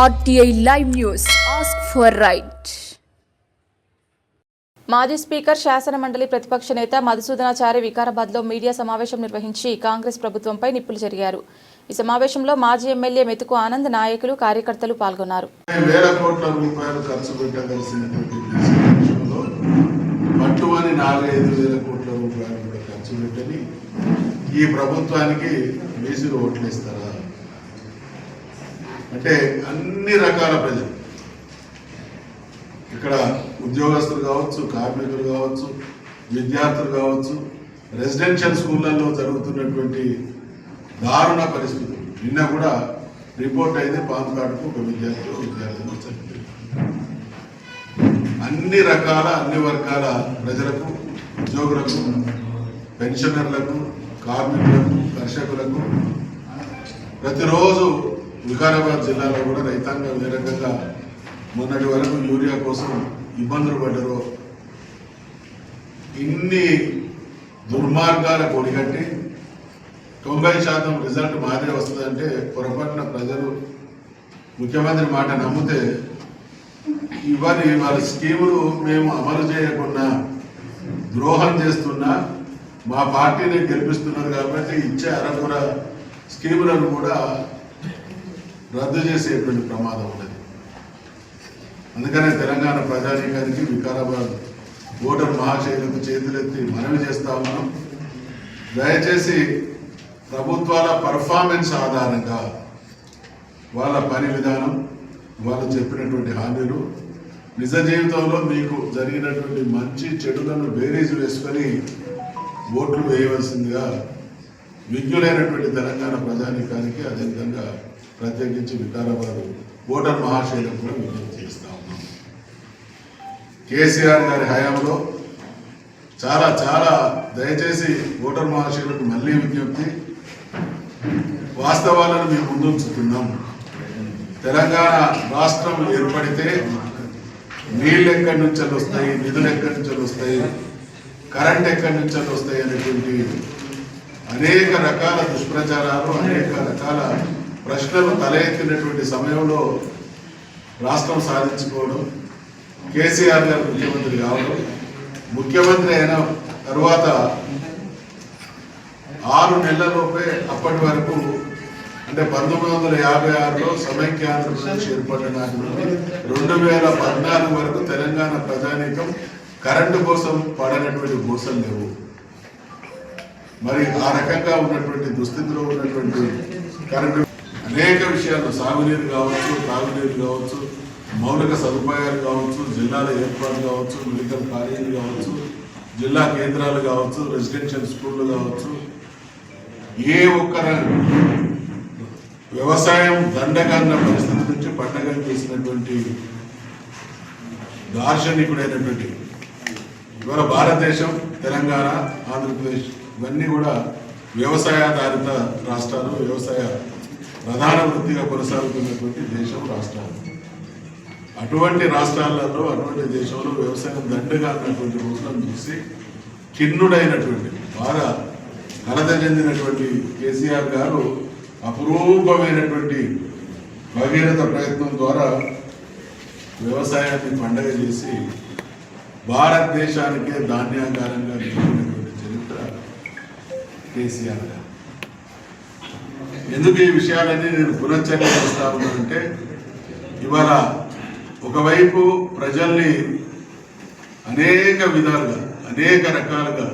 RTI Live News. Ask for right. మాజీ speaker శాసన మండలి ప్రతిపక్ష నేత మధుసూదనాచారి వికారాబాద్లో మీడియా సమావేశం నిర్వహించి కాంగ్రెస్ ప్రభుత్వంపై నిప్పులు చెరిగారు. ఈ సమావేశంలో మాజీ ఎమ్మెల్యే మెతుకు ఆనంద్, నాయకులు, కార్యకర్తలు పాల్గొన్నారు. వేల కోట్ల రూపాయలు ఖర్చు పెట్టవలసినటువంటి పట్టుమని 4-5 వేల కోట్ల రూపాయలు కూడా ఖర్చు పెట్టని ఈ ప్రభుత్వానికి బీసీలు ఓట్లు ఇస్తారా అంటే అన్ని రకాల ప్రజలు, ఇక్కడ ఉద్యోగస్తులు కావచ్చు, కార్మికులు కావచ్చు, విద్యార్థులు కావచ్చు, రెసిడెన్షియల్ స్కూళ్ళల్లో జరుగుతున్నటువంటి దారుణ పరిస్థితులు. నిన్న కూడా రిపోర్ట్ అయితే పాన్ కార్డుకు ఒక విద్యార్థులు చనిపోయింది. అన్ని రకాల అన్ని వర్గాల ప్రజలకు, ఉద్యోగులకు, పెన్షనర్లకు, కార్మికులకు, కర్షకులకు ప్రతిరోజు వికారాబాద్ జిల్లాలో కూడా రైతాంగం ఏ రకంగా మొన్నటి వరకు యూరియా కోసం ఇబ్బందులు పడ్డారో ఇన్ని దుర్మార్గాల కొడిగట్టి 90% రిజల్ట్ మాదిరి వస్తుందంటే పొరపాటున ప్రజలు ముఖ్యమంత్రి మాట నమ్మితే ఇవన్నీ వాళ్ళ స్కీములు మేము అమలు చేయకుండా ద్రోహం చేస్తున్నా మా పార్టీని గెలిపిస్తున్నారు కాబట్టి ఇచ్చే అరకొర స్కీములను కూడా రద్దు చేసేటువంటి ప్రమాదం ఉన్నది. అందుకనే తెలంగాణ ప్రజానీకానికి, వికారాబాద్ ఓటర్ మహాశైలకు చేతులెత్తి మనవి చేస్తా ఉన్నాం. దయచేసి ప్రభుత్వాల పర్ఫార్మెన్స్ ఆధారంగా వాళ్ళ పని విధానం, వాళ్ళు చెప్పినటువంటి హామీలు, నిజ జీవితంలో మీకు జరిగినటువంటి మంచి చెడులను బేరీజు వేసుకొని ఓట్లు వేయవలసిందిగా విజ్ఞులైనటువంటి తెలంగాణ ప్రజానీకానికి, అదేవిధంగా ప్రత్యేకించి వికారాబాద్ ఓటర్ మహాశైలం కూడా విజ్ఞప్తి చేస్తా ఉన్నాం. కేసీఆర్ గారి హయాంలో చాలా దయచేసి ఓటర్ మహాశైలకు మళ్ళీ విజ్ఞప్తి, వాస్తవాలను మేము ముందుంచుతున్నాం. తెలంగాణ రాష్ట్రం ఏర్పడితే నీళ్ళు ఎక్కడి నుంచి వస్తాయి, నిధులు ఎక్కడి నుంచి వస్తాయి, కరెంట్ ఎక్కడి నుంచి వస్తాయి అనేటువంటి అనేక రకాల దుష్ప్రచారాలు, అనేక రకాల ప్రశ్నలు తల ఎత్తినటువంటి సమయంలో రాష్ట్రం సాధించుకోవడం, కేసీఆర్ గారు ముఖ్యమంత్రి కావడం, ముఖ్యమంత్రి అయిన తరువాత 6 నెలలలోపే అప్పటి వరకు అంటే 1956లో సమైక్యాంధ్రప్రదేశ్ ఏర్పడిన నాటి నుండి 2014 వరకు తెలంగాణ ప్రజానీకం కరెంటు కోసం పడనటువంటి గోసలు లేవు. మరి ఆ రకంగా ఉన్నటువంటి దుస్థితిలో ఉన్నటువంటి కరెంటు అనేక విషయాలు, సాగునీరు కావచ్చు, తాగునీరు కావచ్చు, మౌలిక సదుపాయాలు కావచ్చు, జిల్లాల ఏర్పాటు కావచ్చు, మెడికల్ కాలేజీలు కావచ్చు, జిల్లా కేంద్రాలు కావచ్చు, రెసిడెన్షియల్ స్కూళ్ళు కావచ్చు, ఏ ఒక్క వ్యవసాయం దండగన్న పరిస్థితి నుంచి పండగలు చేసినటువంటి దార్శనికుడైనటువంటి ఇవాళ భారతదేశం, తెలంగాణ, ఆంధ్రప్రదేశ్ ఇవన్నీ కూడా వ్యవసాయాధారిత రాష్ట్రాలు, వ్యవసాయ ప్రధాన వృత్తిగా కొనసాగుతున్నటువంటి దేశం, రాష్ట్రాలు. అటువంటి రాష్ట్రాలలో, అటువంటి దేశంలో వ్యవసాయం దండగా అన్నటువంటి రోజులను చూసి కిన్నుడైనటువంటి, బాగా ఘనత చెందినటువంటి కేసీఆర్ గారు అపురూపమైనటువంటి భగీరథ ప్రయత్నం ద్వారా వ్యవసాయాన్ని పండగ చేసి భారతదేశానికే ధాన్యాగారంగా నిలిపినటువంటి చరిత్ర కేసీఆర్ గారు. ఎందుకు ఈ విషయాలన్నీ నేను పునశ్చర్య చేస్తా ఉన్నానంటే, ఇవాళ ఒకవైపు ప్రజల్ని అనేక విధాలుగా, అనేక రకాలుగా